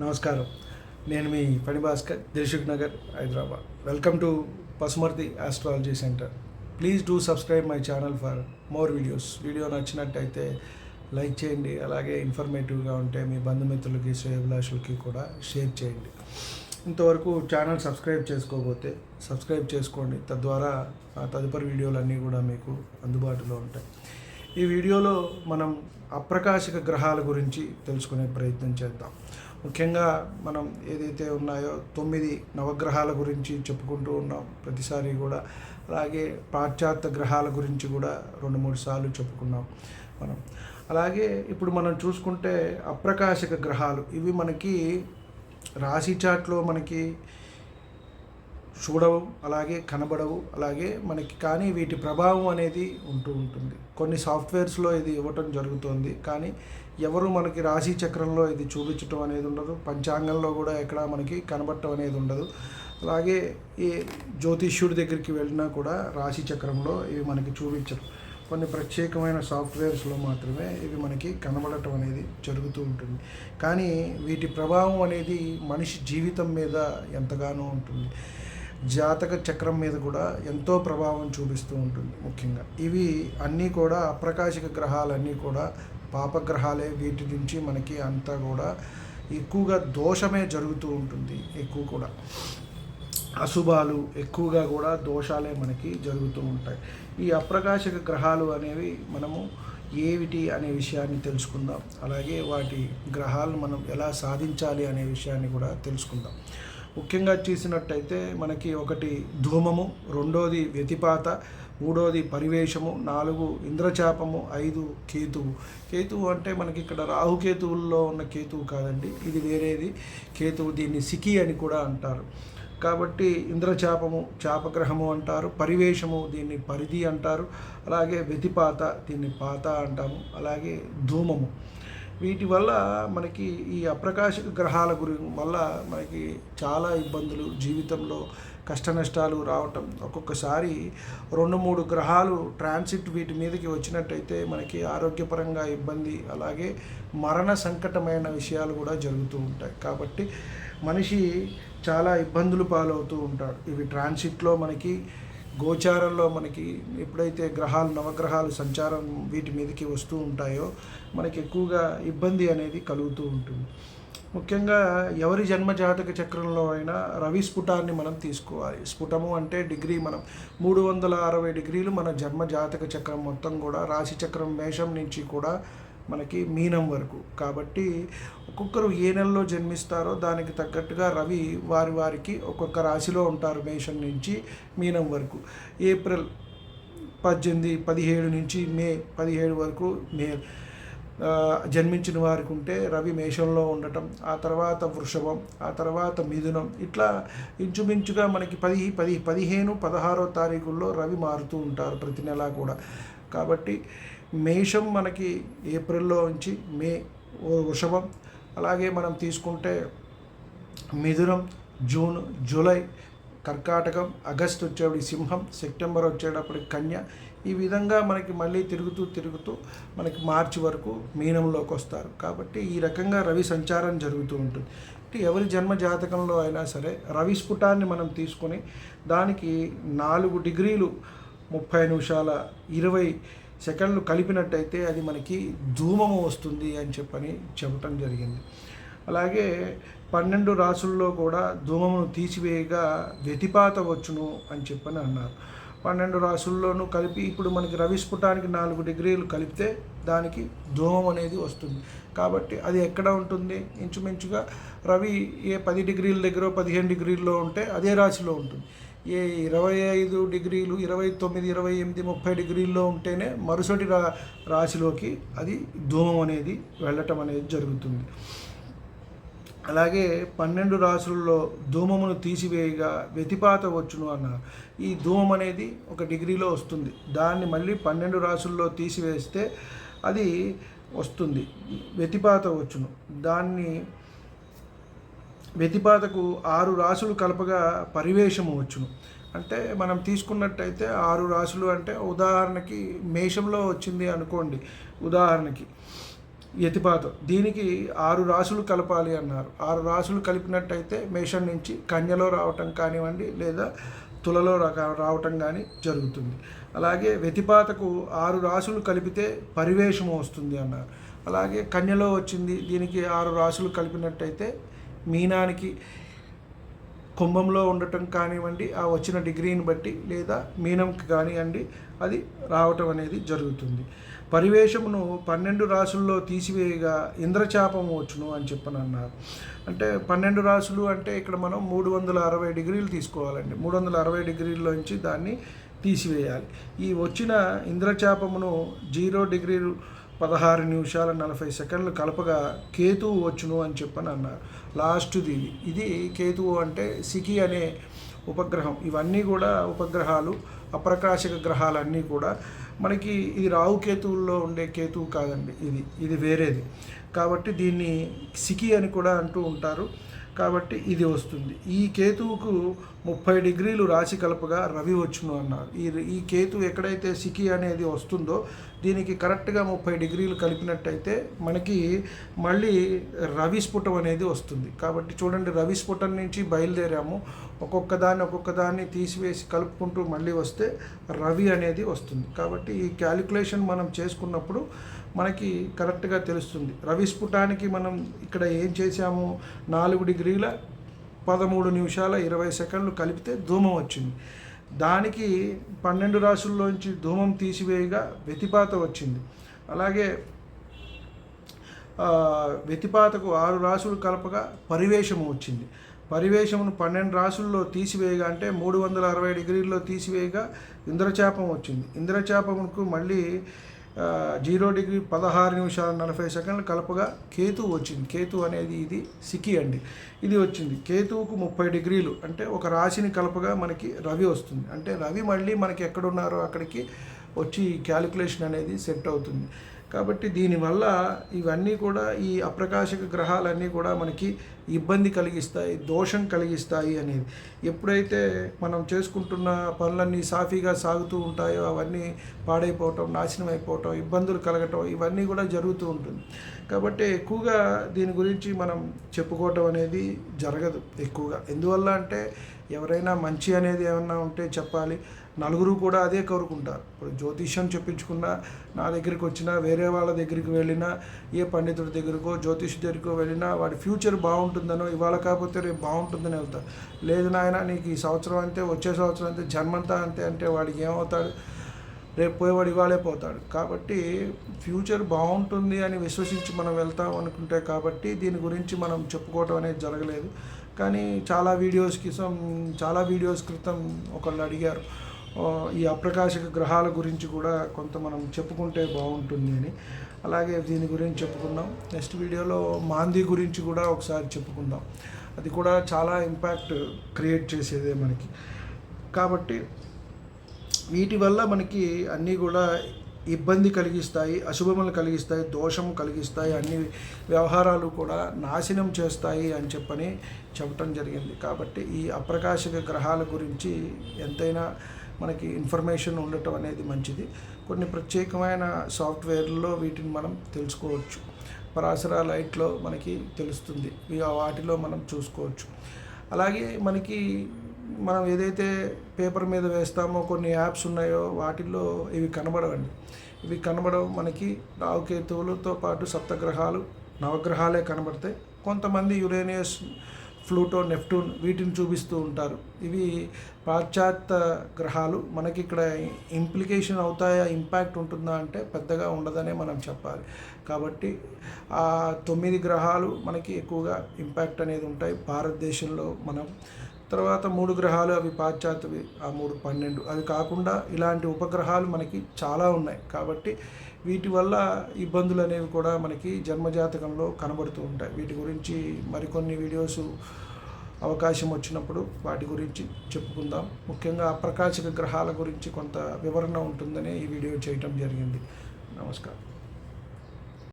నమస్కారం. నేను మీ పని Bhaskar, Dilsukh Nagar, Hyderabad. Welcome to Pasumarthi astrology centre. Please do subscribe my channel for more videos. Video నచ్చినట్టయితే like చేయండి. అలాగే ఇన్ఫర్మేటివ్గా ఉంటే మీ బంధుమిత్రులకి, శ్రేయోభిలాషులకి కూడా షేర్ చేయండి. ఇంతవరకు ఛానల్ సబ్స్క్రైబ్ చేసుకోకపోతే సబ్స్క్రైబ్ చేసుకోండి. తద్వారా తదుపరి వీడియోలన్నీ కూడా మీకు అందుబాటులో ఉంటాయి. ఈ వీడియోలో మనం అప్రకాశిక గ్రహాల గురించి తెలుసుకునే ప్రయత్నం చేద్దాం. ముఖ్యంగా మనం ఏదైతే ఉన్నాయో 9 నవగ్రహాల గురించి చెప్పుకుంటూ ఉన్నాం ప్రతిసారి కూడా. అలాగే పాశ్చాత్య గ్రహాల గురించి కూడా 2-3 సార్లు చెప్పుకున్నాం మనం. అలాగే ఇప్పుడు మనం చూసుకుంటే అప్రకాశిక గ్రహాలు ఇవి మనకి రాశి చార్ట్లో మనకి చూడవు, అలాగే కనబడవు, అలాగే మనకి కానీ వీటి ప్రభావం అనేది ఉంటూ ఉంటుంది. కొన్ని సాఫ్ట్వేర్స్లో ఇది ఇవ్వటం జరుగుతుంది, కానీ ఎవరు మనకి రాశి చక్రంలో ఇది చూపించటం అనేది ఉండదు. పంచాంగంలో కూడా ఎక్కడ మనకి కనబడటం అనేది ఉండదు. అలాగే ఈ జ్యోతిష్యుడి దగ్గరికి వెళ్ళినా కూడా రాశి చక్రంలో ఇవి మనకి చూపించరు. కొన్ని ప్రత్యేకమైన సాఫ్ట్వేర్స్లో మాత్రమే ఇవి మనకి కనబడటం అనేది జరుగుతూ ఉంటుంది. కానీ వీటి ప్రభావం అనేది మనిషి జీవితం మీద ఎంతగానో ఉంటుంది. జాతక చక్రం మీద కూడా ఎంతో ప్రభావం చూపిస్తూ ఉంటుంది. ముఖ్యంగా ఇవి అన్నీ కూడా అప్రకాశిక గ్రహాలన్నీ కూడా పాపగ్రహాలే. వీటి నుంచి మనకి అంతా కూడా ఎక్కువగా దోషమే జరుగుతూ ఉంటుంది. ఎక్కువ కూడా అశుభాలు ఎక్కువగా కూడా దోషాలే మనకి జరుగుతూ ఉంటాయి. ఈ అప్రకాశిక గ్రహాలు అనేవి మనము ఏమిటి అనే విషయాన్ని తెలుసుకుందాం. అలాగే వాటి గ్రహాలను మనం ఎలా సాధించాలి అనే విషయాన్ని కూడా తెలుసుకుందాం. ముఖ్యంగా చూసినట్టయితే మనకి 1 ధూమము, 2ది వ్యతిపాత, 3ది పరివేషము, 4 ఇంద్రచాపము, 5 కేతువు. కేతువు అంటే మనకి ఇక్కడ రాహుకేతువుల్లో ఉన్న కేతువు కాదండి, ఇది వేరేది కేతువు. దీన్ని సికి అని కూడా అంటారు. కాబట్టి ఇంద్రచాపము చాపగ్రహము అంటారు, పరివేషము దీన్ని పరిధి అంటారు, అలాగే వ్యతిపాత దీన్ని పాత అంటాము, అలాగే ధూమము. వీటి వల్ల మనకి ఈ అప్రకాశిక గ్రహాల వల్ల మనకి చాలా ఇబ్బందులు, జీవితంలో కష్ట నష్టాలు రావటం. ఒక్కొక్కసారి 2-3 గ్రహాలు ట్రాన్సిట్ వీటి మీదకి వచ్చినట్టయితే మనకి ఆరోగ్యపరంగా ఇబ్బంది, అలాగే మరణ సంకటమైన విషయాలు కూడా జరుగుతూ ఉంటాయి. కాబట్టి మనిషి చాలా ఇబ్బందులు పాలవుతూ ఉంటాడు. ఇవి ట్రాన్సిట్లో మనకి గోచారంలో మనకి ఎప్పుడైతే గ్రహాలు నవగ్రహాలు సంచారం వీటి మీదకి వస్తూ ఉంటాయో మనకి ఎక్కువగా ఇబ్బంది అనేది కలుగుతూ ఉంటుంది. ముఖ్యంగా ఎవరి జన్మ జాతక చక్రంలో అయినా రవి స్ఫుటాన్ని మనం తీసుకోవాలి. స్ఫుటము అంటే డిగ్రీ, మనం 360 డిగ్రీలు మన జన్మ జాతక చక్రం మొత్తం కూడా, రాశి చక్రం మేషం నుంచి కూడా మనకి మీనం వరకు. కాబట్టి ఒక్కొక్కరు ఏ నెలలో జన్మిస్తారో దానికి తగ్గట్టుగా రవి వారికి ఒక్కొక్క రాశిలో ఉంటారు. మేషం నుంచి మీనం వరకు. ఏప్రిల్ 17 నుంచి మే 17 వరకు జన్మించిన వారికి ఉంటే రవి మేషంలో ఉండటం, ఆ తర్వాత వృషభం, ఆ తర్వాత మిథునం, ఇట్లా ఇంచుమించుగా మనకి 15, 16వ తారీఖుల్లో రవి మారుతూ ఉంటారు ప్రతి నెల కూడా. కాబట్టి మేషం మనకి ఏప్రిల్లో నుంచి మే వృషభం, అలాగే మనం తీసుకుంటే మిథునం, జూన్, జూలై కర్కాటకం, ఆగస్టు వచ్చేటప్పుడు సింహం, సెప్టెంబర్ వచ్చేటప్పటికి కన్య. ఈ విధంగా మనకి మళ్ళీ తిరుగుతూ మనకి మార్చి వరకు మీనంలోకి వస్తారు. కాబట్టి ఈ రకంగా రవి సంచారం జరుగుతూ ఉంటుంది. ఎవరి జన్మ జాతకంలో అయినా సరే రవి స్ఫుటాన్ని మనం తీసుకొని దానికి 4 డిగ్రీలు 30 నిమిషాల 20 సెకండ్లు కలిపినట్టయితే అది మనకి ధూమము వస్తుంది అని చెప్పటం జరిగింది. అలాగే 12 రాసుల్లో కూడా ధూమమును తీసివేయగా వ్యతిపాత వచ్చును అని అన్నారు. 12 రాసుల్లోనూ కలిపి ఇప్పుడు మనకి రవి స్ఫుటానికి 4 డిగ్రీలు కలిపితే దానికి ధూమం అనేది వస్తుంది. కాబట్టి అది ఎక్కడ ఉంటుంది? ఇంచుమించుగా రవి ఏ 10 డిగ్రీల దగ్గర 15 డిగ్రీల్లో ఉంటే అదే రాశిలో ఉంటుంది. ఏ 25 డిగ్రీలు, 29, 28, 30 డిగ్రీల్లో ఉంటేనే మరుసటి రాశిలోకి అది ధూమం అనేది వెళ్ళటం అనేది జరుగుతుంది. అలాగే 12 రాశుల్లో ధూమమును తీసివేయగా వ్యతిపాత వచ్చును అన్నారు. ఈ ధూమం అనేది 1 డిగ్రీలో వస్తుంది. దాన్ని మళ్ళీ 12 రాశుల్లో తీసివేస్తే అది వస్తుంది, వ్యతిపాత వచ్చును. దాన్ని వ్యతిపాతకు 6 రాశులు కలపగా పరివేషము వచ్చును. అంటే మనం తీసుకున్నట్టయితే 6 రాశులు అంటే ఉదాహరణకి మేషంలో వచ్చింది అనుకోండి. ఉదాహరణకి యతిపాతం దీనికి 6 రాసులు కలపాలి అన్నారు. 6 రాసులు కలిపినట్టయితే మేషం నుంచి కన్యలో రావటం కానివ్వండి, లేదా తులలో రావటం కానీ జరుగుతుంది. అలాగే వ్యతిపాతకు 6 రాసులు కలిపితే పరివేషము వస్తుంది అన్నారు. అలాగే కన్యలో వచ్చింది, దీనికి 6 రాసులు కలిపినట్టయితే మీనానికి కుంభంలో ఉండటం కానివ్వండి, ఆ వచ్చిన డిగ్రీని బట్టి, లేదా మీనంకి కానివ్వండి అది రావటం అనేది జరుగుతుంది. పరివేషమును 12 రాసుల్లో తీసివేయగా ఇంద్రచాపము వచ్చును అని చెప్పని అన్నారు. అంటే 12 రాసులు అంటే ఇక్కడ మనం 360 డిగ్రీలు తీసుకోవాలండి. 360 డిగ్రీల్లోంచి దాన్ని తీసివేయాలి. ఈ వచ్చిన ఇంద్రచాపమును 0 డిగ్రీలు 16 నిమిషాల 40 సెకండ్లు కలపగా కేతువు వచ్చును అని చెప్పని అన్నారు. లాస్ట్ది ఇది కేతువు అంటే సికి అనే ఉపగ్రహం. ఇవన్నీ కూడా ఉపగ్రహాలు, అప్రకాశక గ్రహాలన్నీ కూడా మనకి ఇది రాహుకేతువుల్లో ఉండే కేతువు కాదండి, ఇది వేరేది. కాబట్టి దీన్ని సికి అని కూడా అంటూ ఉంటారు. కాబట్టి ఇది వస్తుంది. ఈ కేతువుకు 30 డిగ్రీలు రాశి కలపగా రవి వచ్చును అన్నారు. ఈ కేతువు ఎక్కడైతే సికి అనేది వస్తుందో దీనికి కరెక్ట్గా 30 డిగ్రీలు కలిపినట్టయితే మనకి మళ్ళీ రవి స్ఫుటం అనేది వస్తుంది. కాబట్టి చూడండి, రవి స్ఫుటం నుంచి బయలుదేరాము, ఒక్కొక్క దాన్ని తీసివేసి కలుపుకుంటూ మళ్ళీ వస్తే రవి అనేది వస్తుంది. కాబట్టి ఈ క్యాలిక్యులేషన్ మనం చేసుకున్నప్పుడు మనకి కరెక్ట్గా తెలుస్తుంది. రవి స్ఫుటానికి మనం ఇక్కడ ఏం చేసాము, 4 డిగ్రీల 13 నిమిషాల 20 సెకండ్లు కలిపితే ధూమం వచ్చింది. దానికి 12 రాసుల్లోంచి ధూమం తీసివేయగా వ్యతిపాత వచ్చింది. అలాగే వ్యతిపాతకు 6 రాసులు కలపగా పరివేషము వచ్చింది. పరివేషమును 12 రాసుల్లో తీసివేయగా అంటే 360 డిగ్రీల్లో తీసివేయగా ఇంద్రచాపం వచ్చింది. ఇంద్రచాపముకు మళ్ళీ 0 డిగ్రీ 16 నిమిషాల 40 సెకండ్లు కలపగా కేతువు వచ్చింది. కేతువు అనేది ఇది సికి అండి, ఇది వచ్చింది. కేతువుకు 30 డిగ్రీలు అంటే ఒక రాశిని కలపగా మనకి రవి వస్తుంది. అంటే రవి మళ్ళీ మనకి ఎక్కడున్నారో అక్కడికి వచ్చి క్యాలిక్యులేషన్ అనేది సెట్ అవుతుంది. కాబట్టి దీనివల్ల ఇవన్నీ కూడా ఈ అప్రకాశక గ్రహాలన్నీ కూడా మనకి ఇబ్బంది కలిగిస్తాయి, దోషం కలిగిస్తాయి అనేది. ఎప్పుడైతే మనం చేసుకుంటున్న పనులన్నీ సాఫీగా సాగుతూ ఉంటాయో అవన్నీ పాడైపోవటం, నాశనం అయిపోవటం, ఇబ్బందులు కలగటం ఇవన్నీ కూడా జరుగుతూ ఉంటుంది. కాబట్టి ఎక్కువగా దీని గురించి మనం చెప్పుకోవటం అనేది జరగదు ఎక్కువగా. ఎందువల్ల అంటే ఎవరైనా మంచి అనేది ఏమన్నా ఉంటే చెప్పాలి, నలుగురు కూడా అదే కోరుకుంటారు. ఇప్పుడు జ్యోతిష్యం చెప్పించుకున్నా, నా దగ్గరికి వచ్చినా, వేరే వాళ్ళ దగ్గరికి వెళ్ళినా, ఏ పండితుడి దగ్గరకో జ్యోతిష్ దగ్గరకో వెళ్ళినా వాడి ఫ్యూచర్ బాగుంటుందనో, ఇవాళ కాకపోతే రేపు బాగుంటుందని వెళ్తారు. లేదు నాయన నీకు ఈ సంవత్సరం అంతే, వచ్చే సంవత్సరం అంతే, జన్మంతా అంతే అంటే వాడికి ఏమవుతాడు, రేపు పోయేవాడు ఇవాళే పోతాడు. కాబట్టి ఫ్యూచర్ బాగుంటుంది అని విశ్వసించి మనం వెళ్తాం అనుకుంటే, కాబట్టి దీని గురించి మనం చెప్పుకోవటం అనేది జరగలేదు. కానీ చాలా వీడియోస్ క్రితం ఒకళ్ళు అడిగారు ఈ అప్రకాశక గ్రహాల గురించి కూడా కొంత మనం చెప్పుకుంటే బాగుంటుంది అని. అలాగే దీని గురించి చెప్పుకుందాం. నెక్స్ట్ వీడియోలో మాంది గురించి కూడా ఒకసారి చెప్పుకుందాం. అది కూడా చాలా ఇంపాక్ట్ క్రియేట్ చేసేదే మనకి. కాబట్టి వీటి వల్ల మనకి అన్నీ కూడా ఇబ్బంది కలిగిస్తాయి, అశుభములు కలిగిస్తాయి, దోషం కలిగిస్తాయి, అన్ని వ్యవహారాలు కూడా నాశనం చేస్తాయి అని చెప్పటం జరిగింది. కాబట్టి ఈ అప్రకాశక గ్రహాల గురించి ఎంతైనా మనకి ఇన్ఫర్మేషన్ ఉండటం అనేది మంచిది. కొన్ని ప్రత్యేకమైన సాఫ్ట్వేర్లో వీటిని మనం తెలుసుకోవచ్చు. పరాశర లైట్లో మనకి తెలుస్తుంది, వాటిలో మనం చూసుకోవచ్చు. అలాగే మనం ఏదైతే పేపర్ మీద వేస్తామో కొన్ని యాప్స్ ఉన్నాయో వాటిల్లో ఇవి కనబడవండి. ఇవి కనబడవు. మనకి రాహుకేతువులతో పాటు సప్తగ్రహాలు, నవగ్రహాలే కనబడతాయి. కొంతమంది యురేనియస్, ప్లూటో, నెప్టూన్ వీటిని చూపిస్తూ ఉంటారు. ఇవి పాశ్చాత్య గ్రహాలు. మనకి ఇక్కడ ఇంప్లికేషన్ అవుతాయా, ఇంపాక్ట్ ఉంటుందా అంటే పెద్దగా ఉండదనే మనం చెప్పాలి. కాబట్టి ఆ 9 గ్రహాలు మనకి ఎక్కువగా ఇంపాక్ట్ అనేది ఉంటాయి భారతదేశంలో. తర్వాత 3 గ్రహాలు అవి పాశ్చాత్యవి, ఆ 3 12. అవి కాకుండా ఇలాంటి ఉపగ్రహాలు మనకి చాలా ఉన్నాయి. కాబట్టి వీటి వల్ల ఇబ్బందులు అనేవి కూడా మనకి జన్మజాతకంలో కనబడుతూ ఉంటాయి. వీటి గురించి మరికొన్ని వీడియోస్ అవకాశం వచ్చినప్పుడు వాటి గురించి చెప్పుకుందాం. ముఖ్యంగా అప్రకాశక గ్రహాల గురించి కొంత వివరణ ఉంటుందని ఈ వీడియో చేయటం జరిగింది. నమస్కారం.